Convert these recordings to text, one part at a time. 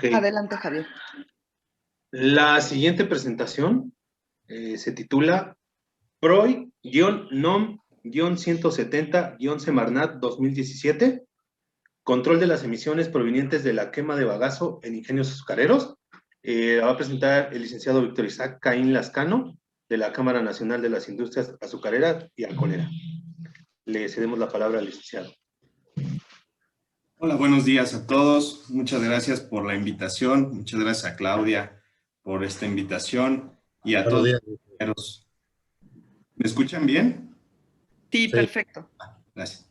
Ok. Adelante, Javier. La siguiente presentación se titula PROI-NOM-170-Semarnat 2017, control de las emisiones provenientes de la quema de bagazo en ingenios azucareros. La va a presentar el licenciado Víctor Isaac Caín Lascano, de la Cámara Nacional de las Industrias Azucareras y Alcoholera. Le cedemos la palabra al licenciado. Hola, buenos días a todos. Muchas gracias por la invitación. Muchas gracias a Claudia por esta invitación y a todos los compañeros. ¿Me escuchan bien? Sí, perfecto. Gracias.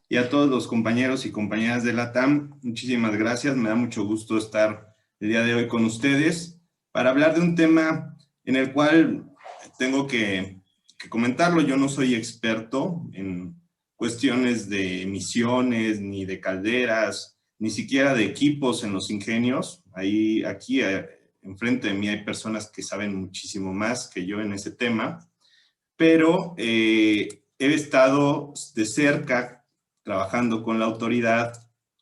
Y a todos los compañeros y compañeras de la TAM, muchísimas gracias. Me da mucho gusto estar el día de hoy con ustedes para hablar de un tema en el cual tengo que comentarlo. Yo no soy experto en cuestiones de emisiones, ni de calderas, ni siquiera de equipos en los ingenios. Aquí, enfrente de mí hay personas que saben muchísimo más que yo en ese tema, pero he estado de cerca trabajando con la autoridad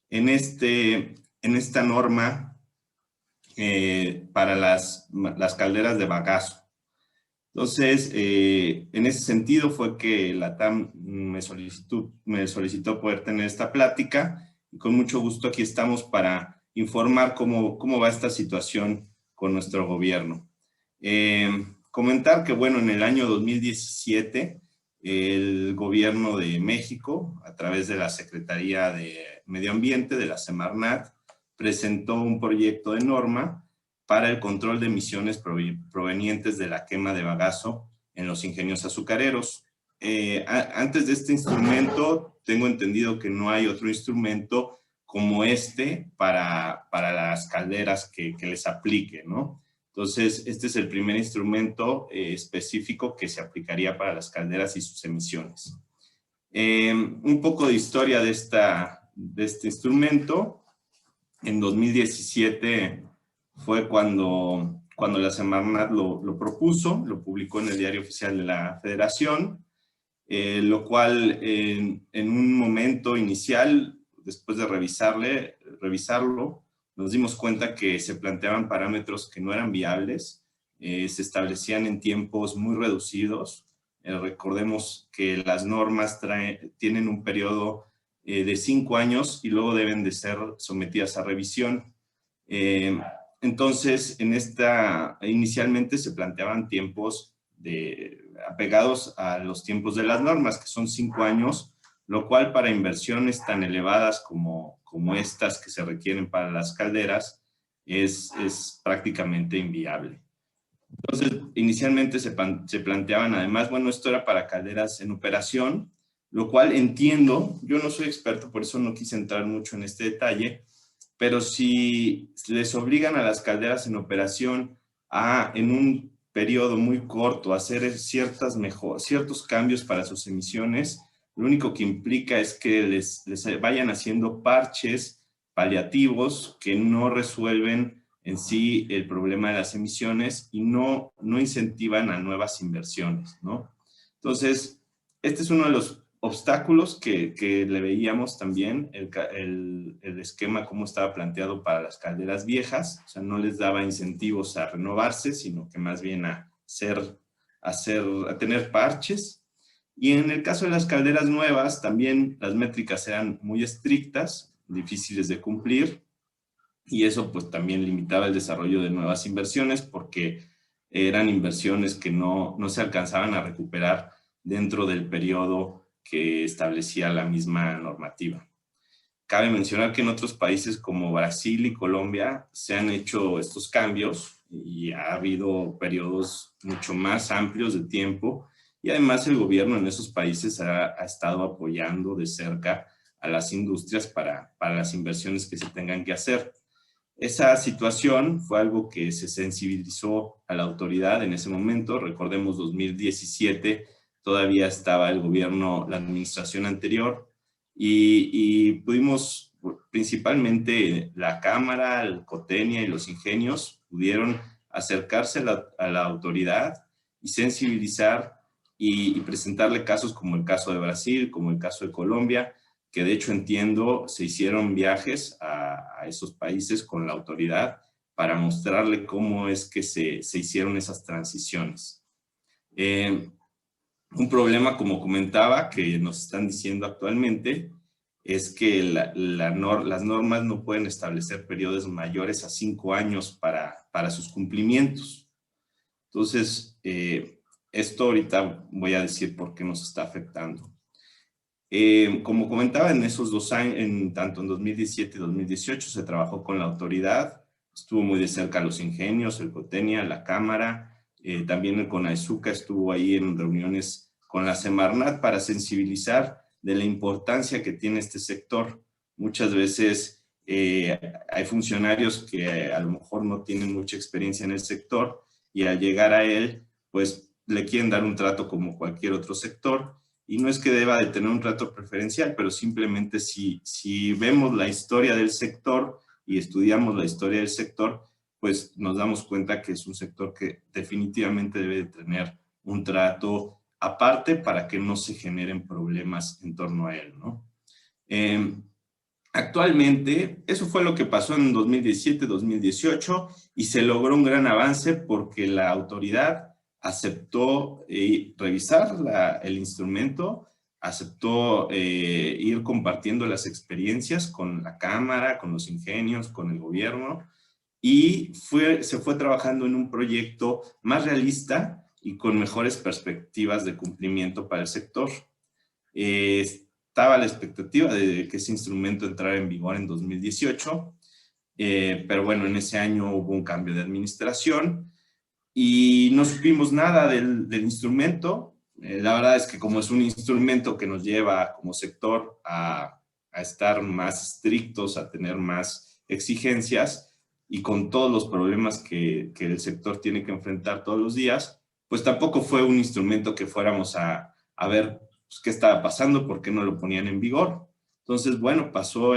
en esta norma para las calderas de bagazo. Entonces, en ese sentido fue que la TAM me solicitó poder tener esta plática y con mucho gusto aquí estamos para informar cómo va esta situación con nuestro gobierno. Comentar que, bueno, en el año 2017, el gobierno de México, a través de la Secretaría de Medio Ambiente, de la Semarnat, presentó un proyecto de norma para el control de emisiones provenientes de la quema de bagazo en los ingenios azucareros. Antes de este instrumento, tengo entendido que no hay otro instrumento como este para las calderas que les aplique, ¿no? Entonces, este es el primer instrumento específico que se aplicaría para las calderas y sus emisiones. Un poco de historia de este instrumento. En 2017 fue cuando la Semarnat lo propuso, lo publicó en el Diario Oficial de la Federación, lo cual en un momento inicial, después de revisarlo, nos dimos cuenta que se planteaban parámetros que no eran viables, se establecían en tiempos muy reducidos. Recordemos que las normas tienen un periodo de 5 años y luego deben de ser sometidas a revisión. Entonces, inicialmente se planteaban tiempos apegados a los tiempos de las normas, que son 5 años, lo cual para inversiones tan elevadas como estas que se requieren para las calderas es prácticamente inviable. Entonces, inicialmente se planteaban además, bueno, esto era para calderas en operación, lo cual entiendo, yo no soy experto, por eso no quise entrar mucho en este detalle, pero si les obligan a las calderas en operación en un periodo muy corto, a hacer ciertos cambios para sus emisiones, lo único que implica es que les vayan haciendo parches paliativos que no resuelven en sí el problema de las emisiones y no incentivan a nuevas inversiones, ¿no? Entonces, este es uno de los obstáculos que le veíamos también, el esquema cómo estaba planteado para las calderas viejas, o sea, no les daba incentivos a renovarse, sino que más bien a tener parches. Y en el caso de las calderas nuevas, también las métricas eran muy estrictas, difíciles de cumplir, y eso pues también limitaba el desarrollo de nuevas inversiones porque eran inversiones que no se alcanzaban a recuperar dentro del periodo que establecía la misma normativa. Cabe mencionar que en otros países como Brasil y Colombia se han hecho estos cambios y ha habido periodos mucho más amplios de tiempo y además el gobierno en esos países ha estado apoyando de cerca a las industrias para las inversiones que se tengan que hacer. Esa situación fue algo que se sensibilizó a la autoridad en ese momento. Recordemos 2017, todavía estaba el gobierno, la administración anterior, y pudimos, principalmente la Cámara, el COTENIA y los ingenios, pudieron acercarse a la autoridad y sensibilizar y presentarle casos como el caso de Brasil, como el caso de Colombia, que de hecho entiendo se hicieron viajes a esos países con la autoridad para mostrarle cómo es que se hicieron esas transiciones. Un problema, como comentaba, que nos están diciendo actualmente, es que las normas no pueden establecer periodos mayores a 5 años para sus cumplimientos. Entonces, esto ahorita voy a decir por qué nos está afectando. Como comentaba, en esos 2 años, tanto en 2017 y 2018, se trabajó con la autoridad, estuvo muy de cerca los ingenios, el COTENIA, la Cámara, también el CONAESUCA estuvo ahí en reuniones con la Semarnat para sensibilizar de la importancia que tiene este sector. Muchas veces hay funcionarios que a lo mejor no tienen mucha experiencia en el sector y al llegar a él, pues le quieren dar un trato como cualquier otro sector. Y no es que deba de tener un trato preferencial, pero simplemente si vemos la historia del sector y estudiamos la historia del sector, pues nos damos cuenta que es un sector que definitivamente debe de tener un trato aparte para que no se generen problemas en torno a él, ¿no? Actualmente, eso fue lo que pasó en 2017-2018 y se logró un gran avance porque la autoridad aceptó revisar el instrumento, aceptó ir compartiendo las experiencias con la Cámara, con los ingenios, con el gobierno, y se fue trabajando en un proyecto más realista y con mejores perspectivas de cumplimiento para el sector. Estaba la expectativa de que ese instrumento entrara en vigor en 2018, pero bueno, en ese año hubo un cambio de administración y no supimos nada del instrumento. La verdad es que como es un instrumento que nos lleva como sector a estar más estrictos, a tener más exigencias y con todos los problemas que el sector tiene que enfrentar todos los días, pues tampoco fue un instrumento que fuéramos a ver pues, qué estaba pasando, por qué no lo ponían en vigor. Entonces, bueno, pasó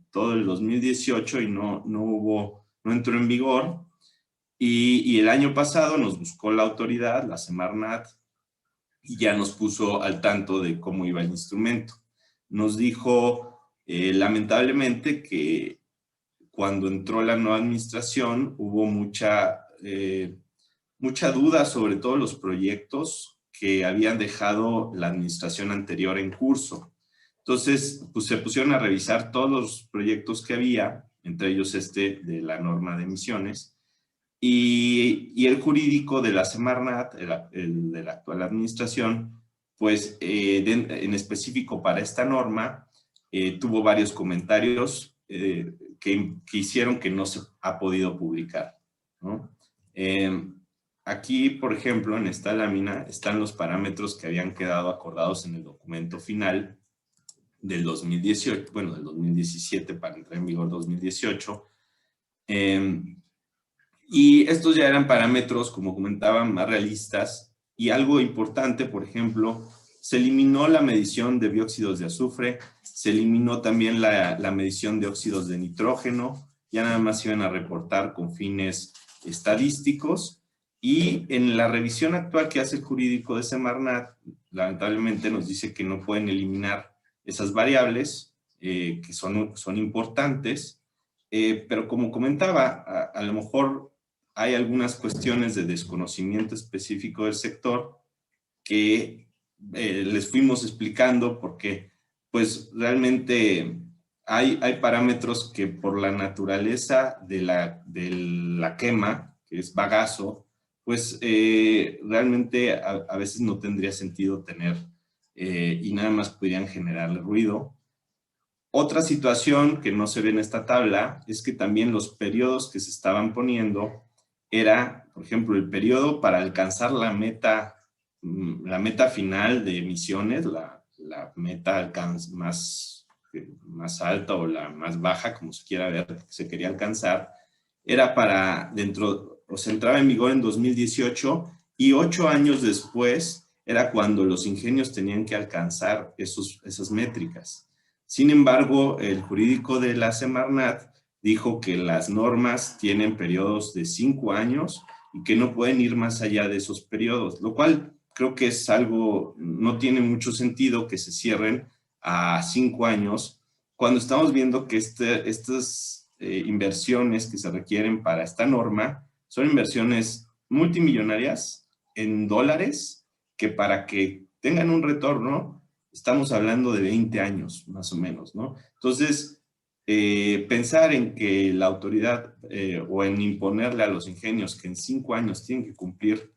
todo el 2018 y no entró en vigor. Y el año pasado nos buscó la autoridad, la Semarnat, y ya nos puso al tanto de cómo iba el instrumento. Nos dijo, lamentablemente, que cuando entró la nueva administración hubo mucha duda sobre todos los proyectos que habían dejado la administración anterior en curso. Entonces, pues se pusieron a revisar todos los proyectos que había, entre ellos de la norma de emisiones, y el jurídico de la Semarnat, el de la actual administración, pues en específico para esta norma, tuvo varios comentarios que hicieron que no se ha podido publicar, ¿no? Aquí, por ejemplo, en esta lámina están los parámetros que habían quedado acordados en el documento final del 2018, bueno, del 2017 para entrar en vigor 2018. Y estos ya eran parámetros, como comentaba, más realistas. Y algo importante, por ejemplo, se eliminó la medición de dióxidos de azufre, se eliminó también la medición de óxidos de nitrógeno, ya nada más iban a reportar con fines estadísticos. Y en la revisión actual que hace el jurídico de Semarnat, lamentablemente nos dice que no pueden eliminar esas variables, que son importantes, pero como comentaba, a lo mejor hay algunas cuestiones de desconocimiento específico del sector que les fuimos explicando porque pues realmente hay parámetros que por la naturaleza de la quema, que es bagazo, pues realmente a veces no tendría sentido tener y nada más podrían generarle ruido. Otra situación que no se ve en esta tabla es que también los periodos que se estaban poniendo era, por ejemplo, el periodo para alcanzar la meta final de emisiones, la meta más alta o la más baja, como se quiera ver, que se quería alcanzar, era o sea, entraba en vigor en 2018 y 8 años después era cuando los ingenios tenían que alcanzar esas métricas. Sin embargo, el jurídico de la Semarnat dijo que las normas tienen periodos de 5 años y que no pueden ir más allá de esos periodos, lo cual creo que es algo, no tiene mucho sentido que se cierren a 5 años, cuando estamos viendo que estas inversiones que se requieren para esta norma son inversiones multimillonarias en dólares, que para que tengan un retorno estamos hablando de 20 años más o menos, ¿no? Entonces, pensar en que la autoridad o en imponerle a los ingenios que en 5 años tienen que cumplir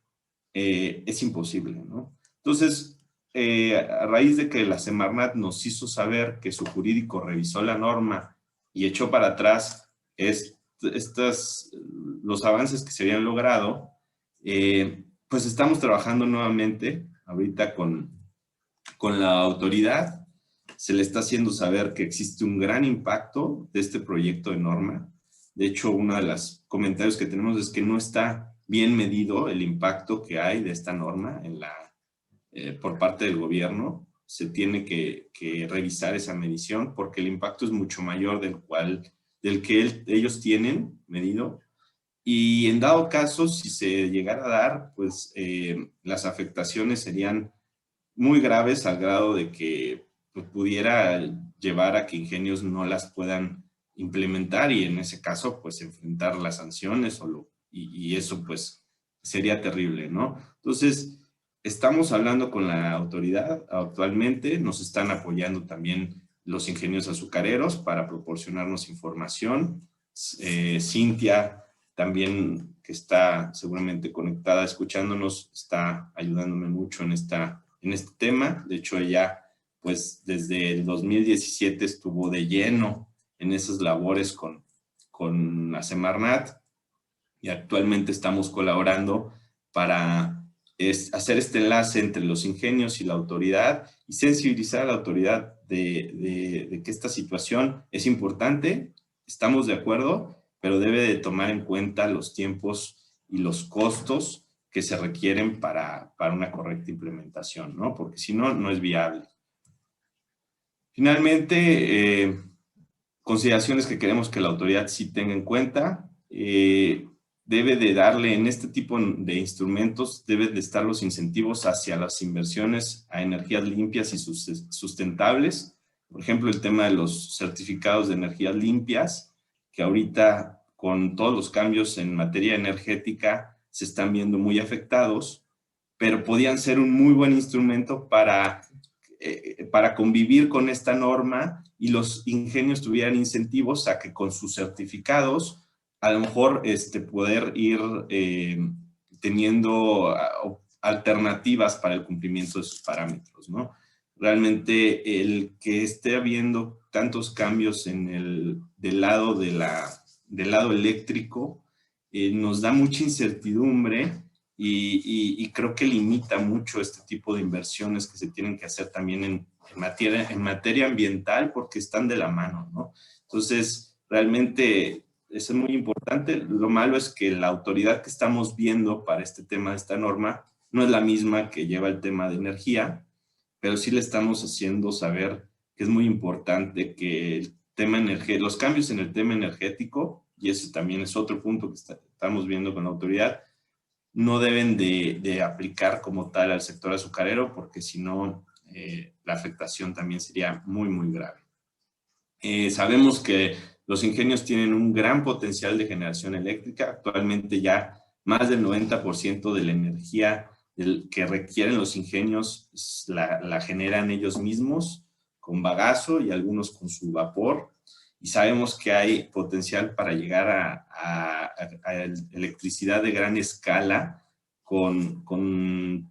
es imposible, ¿no? Entonces, a raíz de que la Semarnat nos hizo saber que su jurídico revisó la norma y echó para atrás los avances que se habían logrado, pues estamos trabajando nuevamente ahorita con la autoridad. Se le está haciendo saber que existe un gran impacto de este proyecto de norma. De hecho, uno de los comentarios que tenemos es que no está bien medido el impacto que hay de esta norma por parte del gobierno. Se tiene que revisar esa medición porque el impacto es mucho mayor del que ellos tienen medido. Y en dado caso, si se llegara a dar, pues las afectaciones serían muy graves al grado de que pues, pudiera llevar a que ingenios no las puedan implementar y en ese caso pues enfrentar las sanciones y eso pues sería terrible, ¿no? Entonces estamos hablando con la autoridad actualmente, nos están apoyando también los ingenios azucareros para proporcionarnos información. Cintia también, que está seguramente conectada escuchándonos, está ayudándome mucho en este tema. De hecho, ella, pues, desde el 2017 estuvo de lleno en esas labores con la Semarnat y actualmente estamos colaborando para hacer este enlace entre los ingenios y la autoridad y sensibilizar a la autoridad de que esta situación es importante, estamos de acuerdo, pero debe de tomar en cuenta los tiempos y los costos que se requieren para una correcta implementación, ¿no? Porque si no, no es viable. Finalmente, consideraciones que queremos que la autoridad sí tenga en cuenta. Debe de darle en este tipo de instrumentos, deben de estar los incentivos hacia las inversiones a energías limpias y sustentables. Por ejemplo, el tema de los certificados de energías limpias, que ahorita con todos los cambios en materia energética se están viendo muy afectados, pero podían ser un muy buen instrumento para convivir con esta norma y los ingenios tuvieran incentivos a que con sus certificados a lo mejor poder ir teniendo alternativas para el cumplimiento de sus parámetros, ¿no? Realmente el que esté habiendo tantos cambios del lado eléctrico nos da mucha incertidumbre y creo que limita mucho este tipo de inversiones que se tienen que hacer también en materia ambiental porque están de la mano, ¿no? Entonces, realmente eso es muy importante. Lo malo es que la autoridad que estamos viendo para este tema de esta norma no es la misma que lleva el tema de energía, pero sí le estamos haciendo saber que es muy importante que el tema los cambios en el tema energético, y ese también es otro punto que estamos viendo con la autoridad, no deben de aplicar como tal al sector azucarero, porque si no, la afectación también sería muy, muy grave. Sabemos que los ingenios tienen un gran potencial de generación eléctrica. Actualmente ya más del 90% de la energía que requieren los ingenios la generan ellos mismos con bagazo y algunos con su vapor. Y sabemos que hay potencial para llegar a electricidad de gran escala con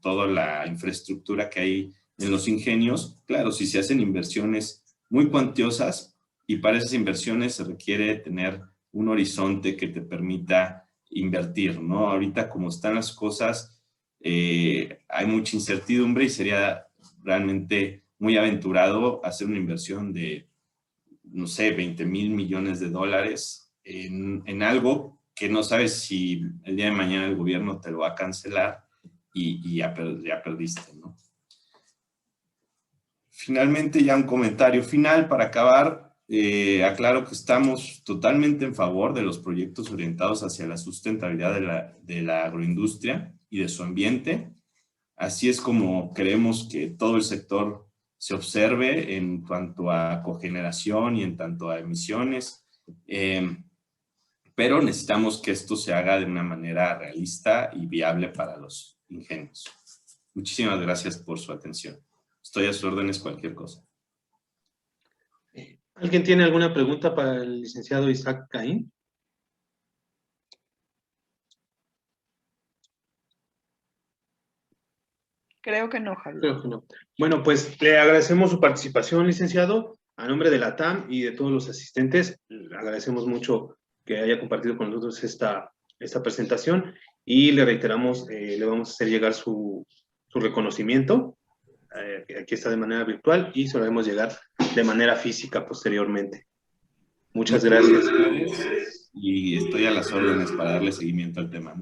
toda la infraestructura que hay en los ingenios. Claro, si se hacen inversiones muy cuantiosas, y para esas inversiones se requiere tener un horizonte que te permita invertir, ¿no? Ahorita como están las cosas, hay mucha incertidumbre y sería realmente muy aventurado hacer una inversión de, no sé, 20,000 millones de dólares en algo que no sabes si el día de mañana el gobierno te lo va a cancelar y ya perdiste, ¿no? Finalmente, ya un comentario final para acabar. Aclaro que estamos totalmente en favor de los proyectos orientados hacia la sustentabilidad de la agroindustria y de su ambiente. Así es como creemos que todo el sector se observe en cuanto a cogeneración y en tanto a emisiones, pero necesitamos que esto se haga de una manera realista y viable para los ingenios. Muchísimas gracias por su atención. Estoy a sus órdenes cualquier cosa. ¿Alguien tiene alguna pregunta para el licenciado Isaac Caín? Creo que no, Javier. Creo que no. Bueno, pues le agradecemos su participación, licenciado. A nombre de la TAM y de todos los asistentes, le agradecemos mucho que haya compartido con nosotros esta presentación y le reiteramos, le vamos a hacer llegar su reconocimiento. Aquí está de manera virtual y se lo haremos llegar de manera física posteriormente. Muchas gracias. Y estoy a las órdenes para darle seguimiento al tema.